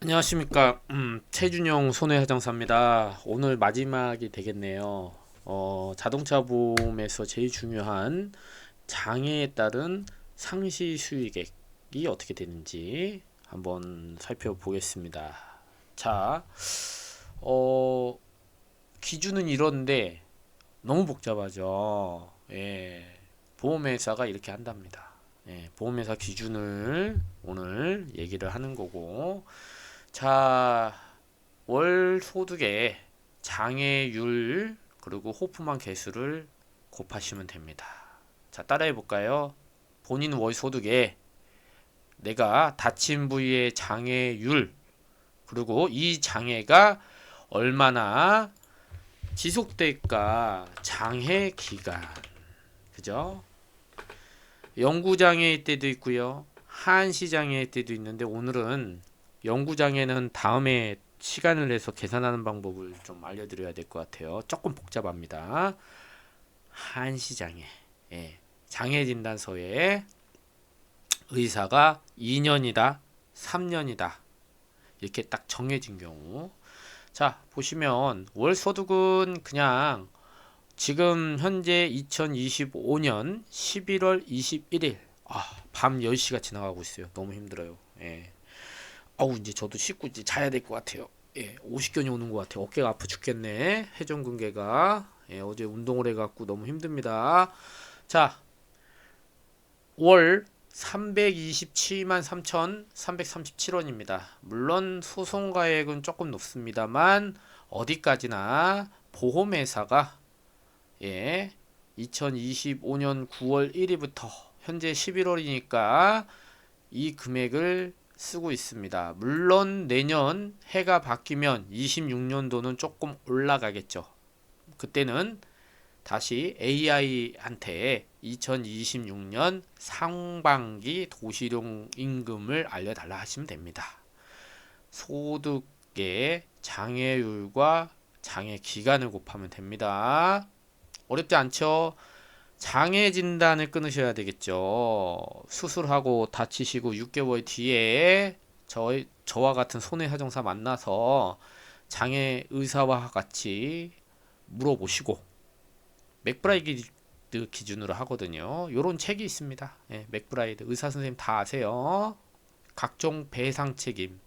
안녕하십니까. 최준용 손해회장사입니다. 오늘 마지막이 되겠네요. 자동차 보험에서 제일 중요한 장애에 따른 상시 수익액이 어떻게 되는지 한번 살펴보겠습니다. 자, 어, 기준은 이런데 너무 복잡하죠. 예, 보험회사가 이렇게 한답니다. 예, 보험회사 기준을 오늘 얘기를 하는 거고, 자, 월 소득의 장애율 그리고 호프만 개수를 곱하시면 됩니다. 자, 따라해 볼까요? 본인 월 소득에 내가 다친 부위의 장애율 그리고 이 장애가 얼마나 지속될까? 장애 기간. 그죠? 영구 장애일 때도 있고요. 한시 장애일 때도 있는데 오늘은 영구 장애는 다음에 시간을 내서 계산하는 방법을 좀 알려드려야 될 것 같아요. 조금 복잡합니다. 한시 장애. 예. 장애 진단서에 의사가 2년이다, 3년이다. 이렇게 딱 정해진 경우. 자, 보시면 월 소득은 그냥 지금 현재 2025년 11월 21일 밤 10시가 지나가고 있어요. 너무 힘들어요. 예. 이제 저도 씻고 이제 자야 될 것 같아요. 예, 오십견이 오는 것 같아요. 어깨가 아파 죽겠네. 회전근개가. 예, 어제 운동을 해갖고 너무 힘듭니다. 자, 월 327만 3,337원입니다. 물론 소송가액은 조금 높습니다만 어디까지나 보험회사가 2025년 9월 1일부터 현재 11월이니까 이 금액을 쓰고 있습니다. 물론 내년 해가 바뀌면 26년도는 조금 올라가겠죠. 그때는 다시 AI한테 2026년 상반기 도시용 임금을 알려달라 하시면 됩니다. 소득의 장애율과 장애 기간을 곱하면 됩니다. 어렵지 않죠? 장애 진단을 끊으셔야 되겠죠. 수술하고 다치시고 6개월 뒤에 저와 같은 손해사정사 만나서 장애 의사와 같이 물어보시고 맥브라이드 기준으로 하거든요. 요런 책이 있습니다. 예, 맥브라이드 의사 선생님 다 아세요. 각종 배상 책임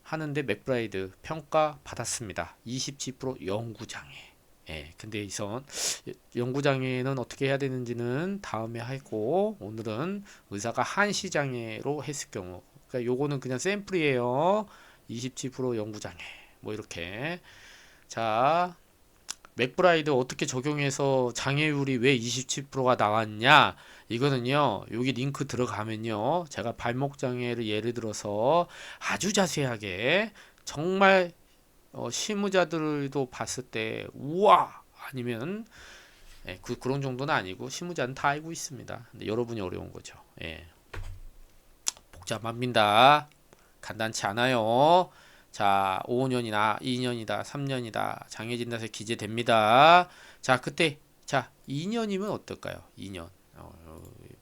하는데 맥브라이드 평가 받았습니다. 27% 영구장애. 예, 근데 이선 영구장애는 어떻게 해야 되는지는 다음에 하고 오늘은 의사가 한시장애로 했을 경우 그러니까 요거는 그냥 샘플이에요. 27% 영구장애 뭐 이렇게 자 맥브라이드 어떻게 적용해서 장애율이 왜 27%가 나왔냐 이거는요 여기 링크 들어가면요 제가 발목 장애를 예를 들어서 아주 자세하게 정말 실무자들도 봤을 때 우와 아니면 그런 정도는 아니고 실무자는 다 알고 있습니다. 근데 여러분이 어려운 거죠. 예, 복잡합니다. 간단치 않아요. 자, 5년이나 2년이다, 3년이다. 장애 진단서 기재됩니다. 자, 그때 자, 2년이면 어떨까요? 2년.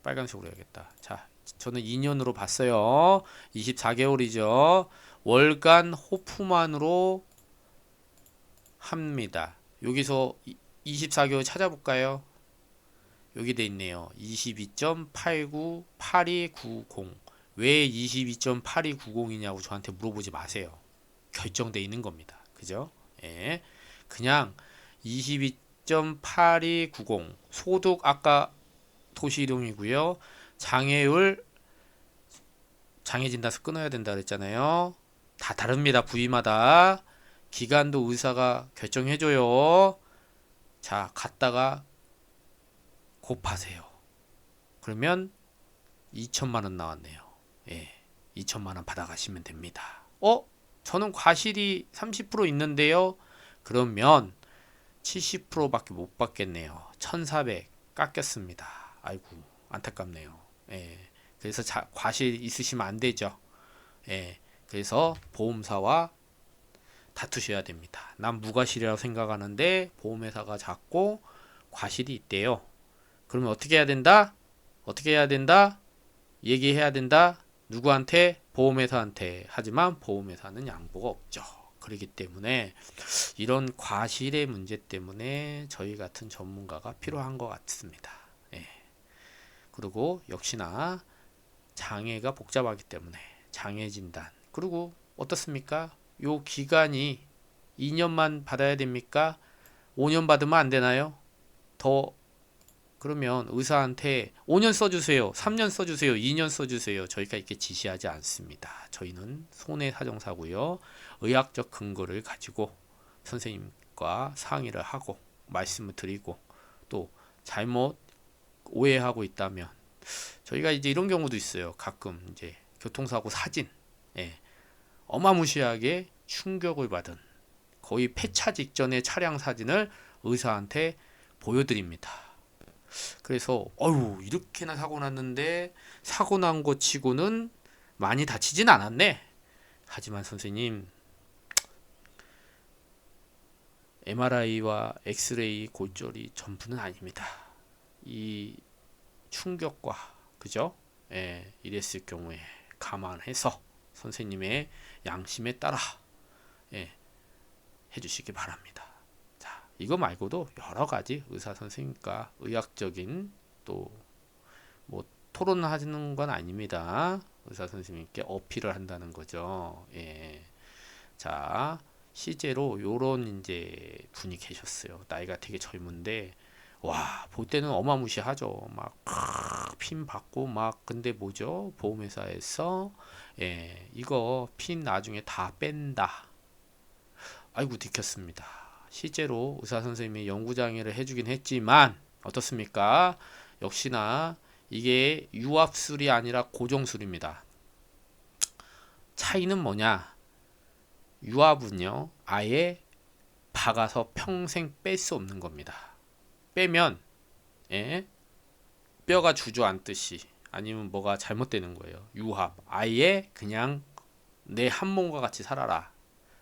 빨간색으로 해야겠다. 자, 저는 2년으로 봤어요. 24개월이죠. 월간 호프만으로 합니다. 여기서 24개월 찾아볼까요? 여기 돼 있네요. 22.898290. 왜 22.8290이냐고 저한테 물어보지 마세요. 결정돼 있는 겁니다. 그죠? 예. 그냥 22.8290 소득 아까 도시이동이고요. 장애율 장애 진단서 끊어야 된다 그랬잖아요. 다 다릅니다. 부위마다. 기간도 의사가 결정해줘요. 자, 갔다가 곱하세요. 그러면 2천만 원 나왔네요. 예, 2천만 원 받아가시면 됩니다. 저는 과실이 30% 있는데요. 그러면 70%밖에 못 받겠네요. 1,400 깎였습니다. 아이고, 안타깝네요. 예, 그래서 과실 있으시면 안 되죠. 예, 그래서 보험사와 다투셔야 됩니다. 난 무과실이라고 생각하는데 보험회사가 자꾸 과실이 있대요. 그러면 어떻게 해야 된다? 어떻게 해야 된다? 얘기해야 된다? 누구한테? 보험회사한테. 하지만 보험회사는 양보가 없죠. 그렇기 때문에 이런 과실의 문제 때문에 저희 같은 전문가가 필요한 것 같습니다. 예. 그리고 역시나 장애가 복잡하기 때문에 장애 진단. 그리고 어떻습니까? 요 기간이 2년만 받아야 됩니까? 5년 받으면 안 되나요? 더 그러면 의사한테 5년 써주세요, 3년 써주세요, 2년 써주세요. 저희가 이렇게 지시하지 않습니다. 저희는 손해사정사고요. 의학적 근거를 가지고 선생님과 상의를 하고 말씀을 드리고 또 잘못 오해하고 있다면 저희가 이제 이런 경우도 있어요. 가끔 이제 교통사고 사진, 예, 어마무시하게 충격을 받은 거의 폐차 직전의 차량 사진을 의사한테 보여드립니다. 그래서 어휴 이렇게나 사고 났는데 사고 난 거 치고는 많이 다치진 않았네. 하지만 선생님 MRI와 엑스레이 골절이 전부는 아닙니다. 이 충격과 그죠? 예, 이랬을 경우에 감안해서 선생님의 양심에 따라 예, 해주시기 바랍니다. 자, 이거 말고도 여러 가지 의사 선생님과 의학적인 또 뭐 토론하는 건 아닙니다. 의사 선생님께 어필을 한다는 거죠. 예. 자, 실제로 요런 이제 분이 계셨어요. 나이가 되게 젊은데 와, 볼 때는 어마무시하죠. 막 핀 받고 막 근데 뭐죠? 보험회사에서 예, 이거 핀 나중에 다 뺀다. 아이고 들켰습니다. 실제로 의사 선생님이 연구장애를 해주긴 했지만 어떻습니까? 역시나 이게 유압술이 아니라 고정술입니다. 차이는 뭐냐? 유압은요, 아예 박아서 평생 뺄 수 없는 겁니다. 빼면 예, 뼈가 주저앉듯이 아니면 뭐가 잘못되는 거예요. 유압, 아예 그냥 내 한 몸과 같이 살아라.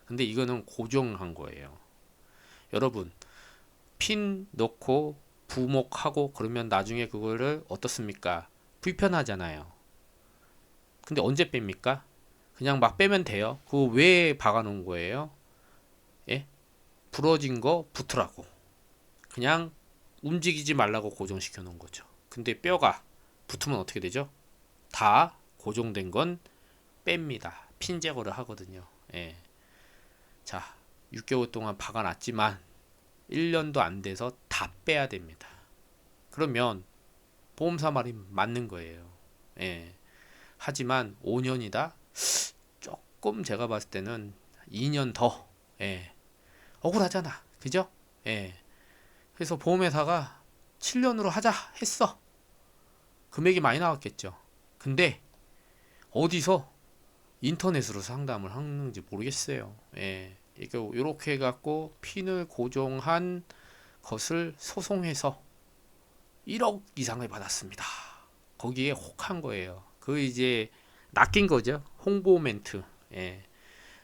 근데 이거는 고정한 거예요. 여러분, 핀 넣고 부목하고 그러면 나중에 그거를 어떻습니까? 불편하잖아요. 근데 언제 뺍니까? 그냥 막 빼면 돼요. 그거 왜 박아 놓은 거예요? 예? 부러진 거 붙으라고. 그냥 움직이지 말라고 고정시켜 놓은 거죠. 근데 뼈가 붙으면 어떻게 되죠? 다 고정된 건 뺍니다. 핀 제거를 하거든요. 예. 자, 6개월 동안 박아 놨지만 1년도 안 돼서 다 빼야 됩니다. 그러면 보험사 말이 맞는 거예요. 예. 하지만 5년이다? 조금 제가 봤을 때는 2년 더 예. 억울하잖아. 그죠? 예. 그래서 보험회사가 7년으로 하자 했어. 금액이 많이 나왔겠죠. 근데 어디서 인터넷으로 상담을 하는지 모르겠어요. 예. 이렇게 해갖고 핀을 고정한 것을 소송해서 1억 이상을 받았습니다. 거기에 혹한 거예요. 그 이제 낚인 거죠. 홍보 멘트. 예.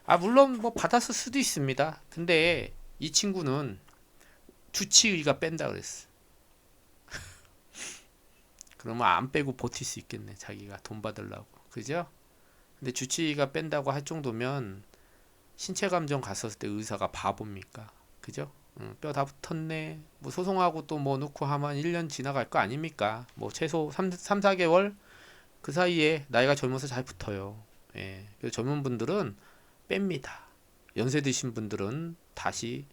아 물론 뭐 받았을 수도 있습니다. 근데 이 친구는 주치의가 뺀다 그랬어. 그러면 안 빼고 버틸 수 있겠네. 자기가 돈 받으려고. 그죠? 근데 주치의가 뺀다고 할 정도면 신체 감정 갔었을 때 의사가 바보입니까? 그죠? 뼈 다 붙었네. 뭐 소송하고 또 뭐 넣고 하면 1년 지나갈 거 아닙니까? 뭐 최소 3, 4개월 그 사이에 나이가 젊어서 잘 붙어요. 예. 그래서 젊은 분들은 뺍니다. 연세 드신 분들은 다시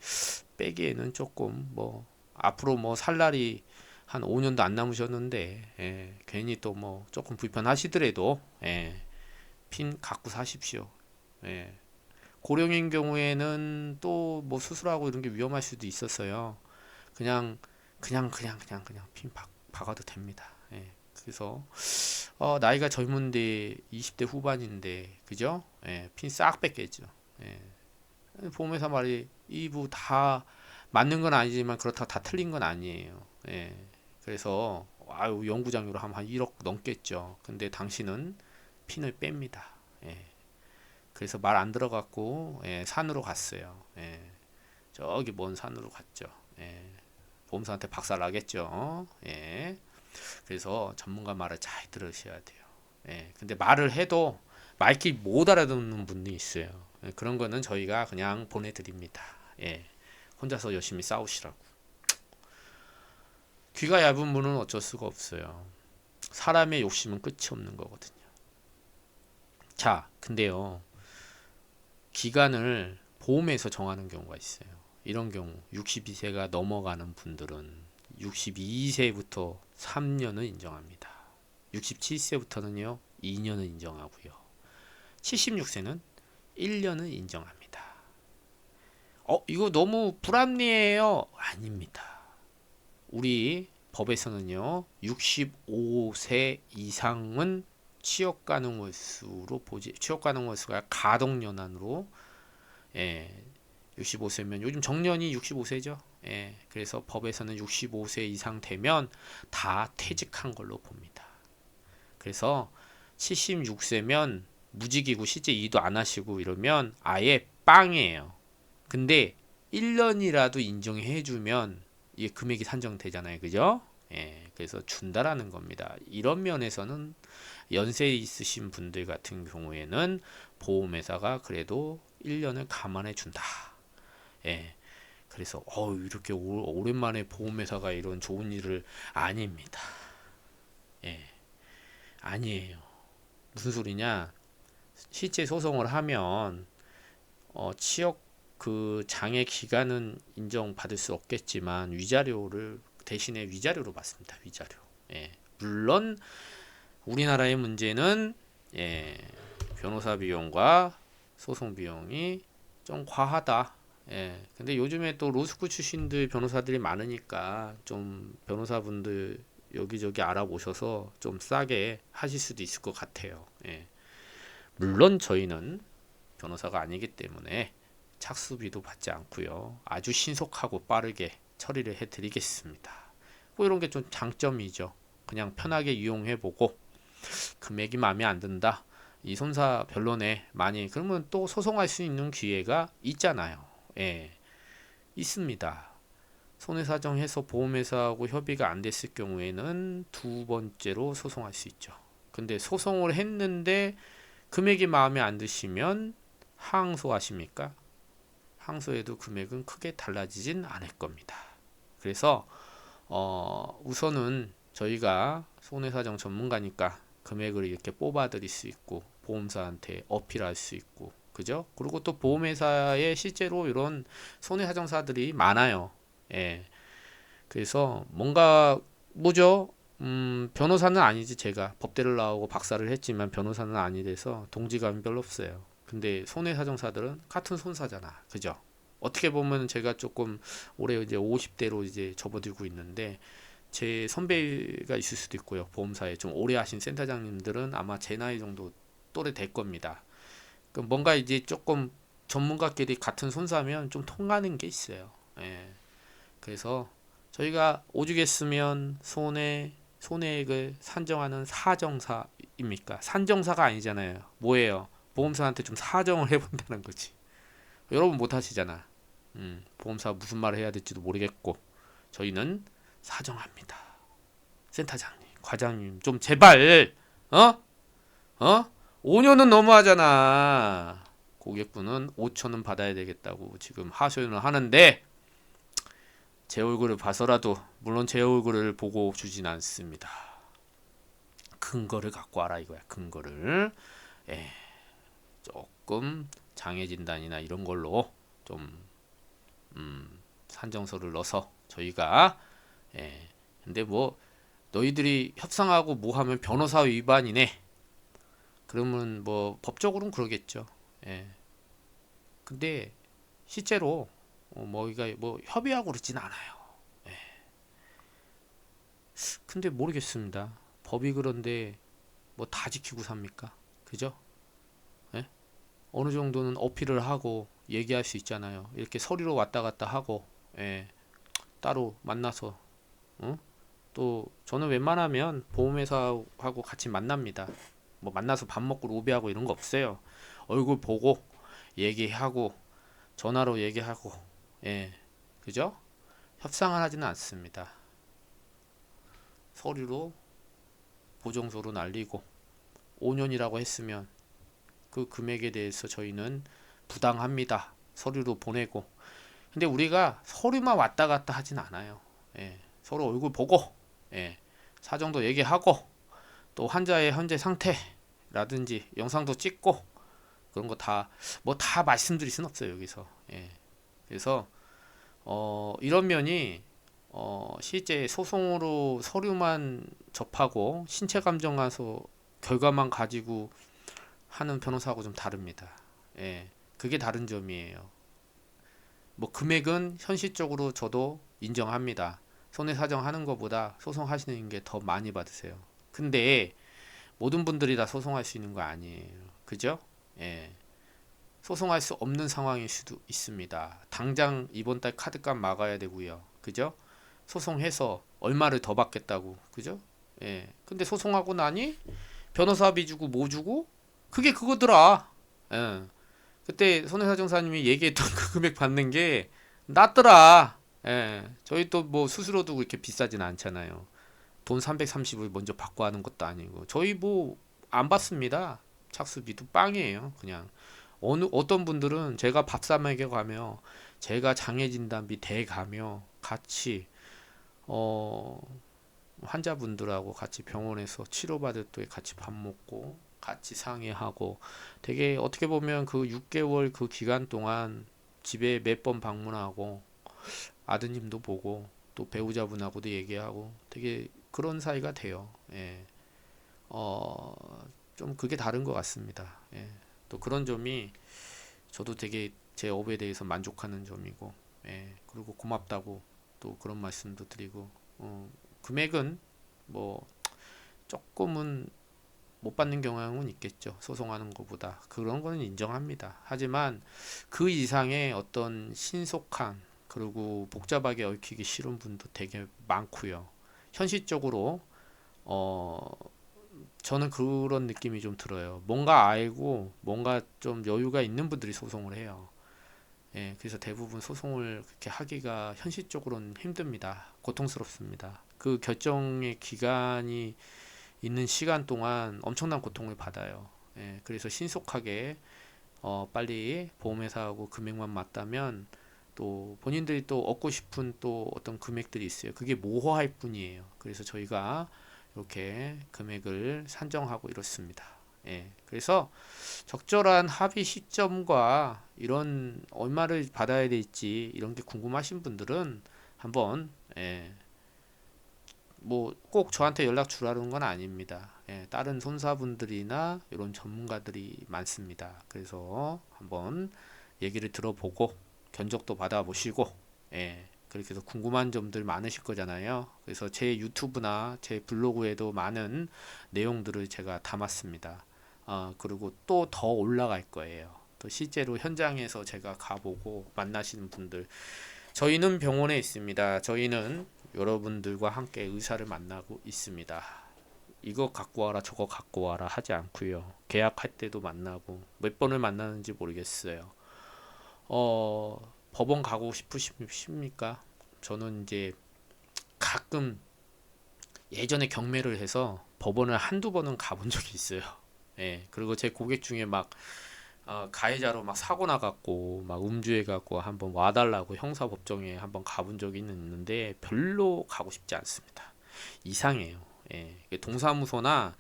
빼기에는 조금 뭐 앞으로 뭐 살 날이 한 5년도 안 남으셨는데 예. 괜히 또 뭐 조금 불편하시더라도 예. 핀 갖고 사십시오. 예. 고령인 경우에는 또 뭐 수술하고 이런 게 위험할 수도 있었어요. 그냥 핀 박아도 됩니다. 예. 그래서 나이가 젊은데 20대 후반인데 그죠? 예. 핀 싹 뺐겠죠. 예. 보험회사 말이 이부 다 맞는 건 아니지만 그렇다고 다 틀린 건 아니에요. 예. 그래서 아유 연구장으로 하면 한 1억 넘겠죠. 근데 당신은 핀을 뺍니다. 예. 그래서 말 안 들어갔고 예, 산으로 갔어요. 예, 저기 먼 산으로 갔죠. 예, 보험사한테 박살 나겠죠. 예, 그래서 전문가 말을 잘 들으셔야 돼요. 예, 근데 말을 해도 말귀 못 알아듣는 분이 있어요. 예, 그런 거는 저희가 그냥 보내드립니다. 예, 혼자서 열심히 싸우시라고. 귀가 얇은 분은 어쩔 수가 없어요. 사람의 욕심은 끝이 없는 거거든요. 자, 근데요, 기간을 보험에서 정하는 경우가 있어요. 이런 경우 62세가 넘어가는 분들은 62세부터 3년을 인정합니다. 67세부터는요 2년을 인정하고요. 76세는 1년을 인정합니다. 이거 너무 불합리해요. 아닙니다. 우리 법에서는요 65세 이상은 취업 가능 월수로 보지, 취업 가능 월수가 가동 연한으로, 예, 65세면 요즘 정년이 65세죠. 예, 그래서 법에서는 65세 이상 되면 다 퇴직한 걸로 봅니다. 그래서 76세면 무직이고 실제 일도 안 하시고 이러면 아예 빵이에요. 근데 1년이라도 인정해 주면 이게 금액이 산정되잖아요. 그죠? 예, 그래서 준다라는 겁니다. 이런 면에서는 연세 있으신 분들 같은 경우에는 보험회사가 그래도 1년을 감안해 준다. 예. 그래서 이렇게 오랜만에 보험회사가 이런 좋은 일을, 아닙니다. 예. 아니에요. 무슨 소리냐? 실제 소송을 하면 취업 그 장애 기간은 인정받을 수 없겠지만 위자료를 대신에 위자료로 받습니다. 위자료. 예. 물론 우리나라의 문제는, 예, 변호사 비용과 소송 비용이 좀 과하다. 예. 근데 요즘에 또 로스쿨 출신들 변호사들이 많으니까 좀 변호사분들 여기저기 알아보셔서 좀 싸게 하실 수도 있을 것 같아요. 예. 물론 저희는 변호사가 아니기 때문에 착수비도 받지 않고요. 아주 신속하고 빠르게 처리를 해드리겠습니다. 뭐 이런 게 좀 장점이죠. 그냥 편하게 이용해보고 금액이 마음에 안 든다. 이 손사 변론에 많이 그러면 또 소송할 수 있는 기회가 있잖아요. 예, 있습니다. 손해사정해서 보험회사하고 협의가 안 됐을 경우에는 두 번째로 소송할 수 있죠. 근데 소송을 했는데 금액이 마음에 안 드시면 항소하십니까? 항소해도 금액은 크게 달라지진 않을 겁니다. 그래서 우선은 저희가 손해사정 전문가니까 금액을 이렇게 뽑아 드릴 수 있고 보험사한테 어필할 수 있고, 그죠? 그리고 또 보험회사에 실제로 이런 손해사정사들이 많아요. 예. 그래서 뭔가 뭐죠? 변호사는 아니지. 제가 법대를 나오고 박사를 했지만 변호사는 아니라서 동지감이 별로 없어요. 근데 손해사정사들은 같은 손사잖아. 그죠? 어떻게 보면 제가 조금 올해 이제 50대로 이제 접어들고 있는데 제 선배가 있을 수도 있고요. 보험사에 좀 오래 하신 센터장님들은 아마 제 나이 정도 또래 될 겁니다. 그럼 뭔가 이제 조금 전문가끼리 같은 손사면 좀 통하는 게 있어요. 예. 그래서 저희가 오죽했으면 손해액을 산정하는 사정사입니까? 산정사가 아니잖아요. 뭐예요? 보험사한테 좀 사정을 해본다는 거지. 여러분 못 하시잖아. 보험사 무슨 말을 해야 될지도 모르겠고 저희는 사정합니다. 센터장님, 과장님 좀 제발, 어? 5년은 너무하잖아. 고객분은 5천은 받아야 되겠다고 지금 하소연을 하는데 제 얼굴을 봐서라도, 물론 제 얼굴을 보고 주진 않습니다. 근거를 갖고 와라 이거야. 근거를. 예, 조금 장애 진단이나 이런 걸로 좀 산정서를 넣어서 저희가, 예, 근데 뭐 너희들이 협상하고 뭐 하면 변호사 위반이네. 그러면 뭐 법적으로는 그러겠죠. 예. 근데 실제로 뭐가 뭐 협의하고 그러진 않아요. 예. 근데 모르겠습니다. 법이 그런데 뭐 다 지키고 삽니까? 그죠? 예? 어느 정도는 어필을 하고 얘기할 수 있잖아요. 이렇게 서류로 왔다 갔다 하고, 예. 따로 만나서, 또 저는 웬만하면 보험회사하고 같이 만납니다. 뭐 만나서 밥 먹고 로비하고 이런 거 없어요. 얼굴 보고 얘기하고 전화로 얘기하고, 예, 그죠? 협상을 하지는 않습니다. 서류로 보정서로 날리고 5년이라고 했으면 그 금액에 대해서 저희는 부당합니다. 서류로 보내고. 근데 우리가 서류만 왔다 갔다 하진 않아요. 예, 서로 얼굴 보고, 예, 사정도 얘기하고, 또 환자의 현재 상태라든지 영상도 찍고, 그런 거 다, 뭐 다 말씀드릴 순 없어요, 여기서. 예, 그래서, 이런 면이, 실제 소송으로 서류만 접하고, 신체 감정 가서 결과만 가지고 하는 변호사하고 좀 다릅니다. 예, 그게 다른 점이에요. 뭐 금액은 현실적으로 저도 인정합니다. 손해사정 하는 것보다 소송하시는 게 더 많이 받으세요. 근데 모든 분들이 다 소송할 수 있는 거 아니에요. 그죠? 예. 소송할 수 없는 상황일 수도 있습니다. 당장 이번 달 카드값 막아야 되고요. 그죠? 소송해서 얼마를 더 받겠다고. 그죠? 예. 근데 소송하고 나니 변호사비 주고 뭐 주고 그게 그거더라. 예. 그때 손해사정사님이 얘기했던 그 금액 받는 게 낫더라. 예. 저희 또 뭐 수수료도 그렇게 비싸진 않잖아요. 돈 330을 먼저 받고 하는 것도 아니고. 저희 뭐 안 받습니다. 착수비도 빵이에요. 그냥. 어떤 분들은 제가 밥 사 먹여 가며 제가 장애 진단비 대 가며 같이 어 환자분들하고 같이 병원에서 치료받을 때 같이 밥 먹고 같이 상의하고 되게 어떻게 보면 그 6개월 그 기간 동안 집에 몇 번 방문하고 아드님도 보고 또 배우자분하고도 얘기하고 되게 그런 사이가 돼요. 예. 좀 그게 다른 것 같습니다. 예. 또 그런 점이 저도 되게 제 업에 대해서 만족하는 점이고, 예. 그리고 고맙다고 또 그런 말씀도 드리고, 금액은 뭐 조금은 못 받는 경향은 있겠죠. 소송하는 것보다. 그런 거는 인정합니다. 하지만 그 이상의 어떤 신속한 그리고 복잡하게 얽히기 싫은 분도 되게 많고요. 현실적으로 저는 그런 느낌이 좀 들어요. 뭔가 알고 뭔가 좀 여유가 있는 분들이 소송을 해요. 예, 그래서 대부분 소송을 그렇게 하기가 현실적으로는 힘듭니다. 고통스럽습니다. 그 결정의 기간이 있는 시간 동안 엄청난 고통을 받아요. 예, 그래서 신속하게 빨리 보험회사하고 금액만 맞다면 또 본인들이 또 얻고 싶은 또 어떤 금액들이 있어요. 그게 모호할 뿐이에요. 그래서 저희가 이렇게 금액을 산정하고 이렇습니다. 예, 그래서 적절한 합의 시점과 이런 얼마를 받아야 될지 이런 게 궁금하신 분들은 한번 뭐 꼭 저한테 연락 주라는 건 아닙니다. 예, 다른 손사분들이나 이런 전문가들이 많습니다. 그래서 한번 얘기를 들어보고 견적도 받아보시고 그렇게 해서 궁금한 점들 많으실 거잖아요. 그래서 제 유튜브나 제 블로그에도 많은 내용들을 제가 담았습니다. 그리고 또 더 올라갈 거예요. 또 실제로 현장에서 제가 가보고 만나시는 분들 저희는 병원에 있습니다. 저희는 여러분들과 함께 의사를 만나고 있습니다. 이거 갖고 와라 저거 갖고 와라 하지 않고요. 계약할 때도 만나고 몇 번을 만나는지 모르겠어요. 법원 가고 싶으십니까? 저는 이제 가끔 예전에 경매를 해서 법원을 한두 번은 가본 적이 있어요. 예, 그리고 제 고객 중에 막 가해자로 막 사고 나갔고 막 음주해갖고 한번 와달라고 형사법정에 한번 가본 적이 있는데 별로 가고 싶지 않습니다. 이상해요. 예, 동사무소나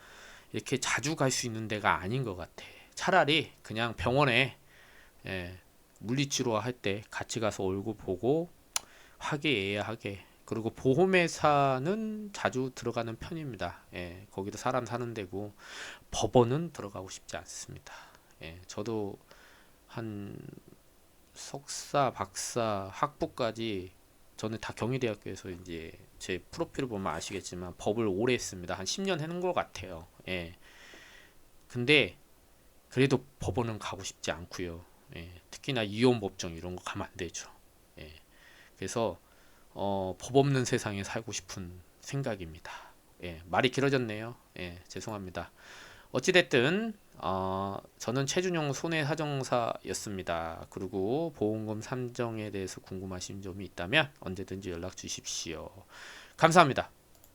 이렇게 자주 갈 수 있는 데가 아닌 것 같아. 차라리 그냥 병원에 물리치료 할 때 같이 가서 얼굴 보고 화기애애하게 그리고 보험회사는 자주 들어가는 편입니다. 예, 거기도 사람 사는 데고 법원은 들어가고 싶지 않습니다. 예, 저도 한 석사, 박사, 학부까지 저는 다 경희대학교에서 이제 제 프로필을 보면 아시겠지만 법을 오래 했습니다. 한 10년 해는 것 같아요. 예. 근데 그래도 법원은 가고 싶지 않고요. 예. 특히나 이혼법정 이런 거 가면 안 되죠. 예. 그래서 법 없는 세상에 살고 싶은 생각입니다. 예. 말이 길어졌네요. 예. 죄송합니다. 어찌됐든 저는 최준용 손해사정사였습니다. 그리고 보험금 산정에 대해서 궁금하신 점이 있다면 언제든지 연락 주십시오. 감사합니다.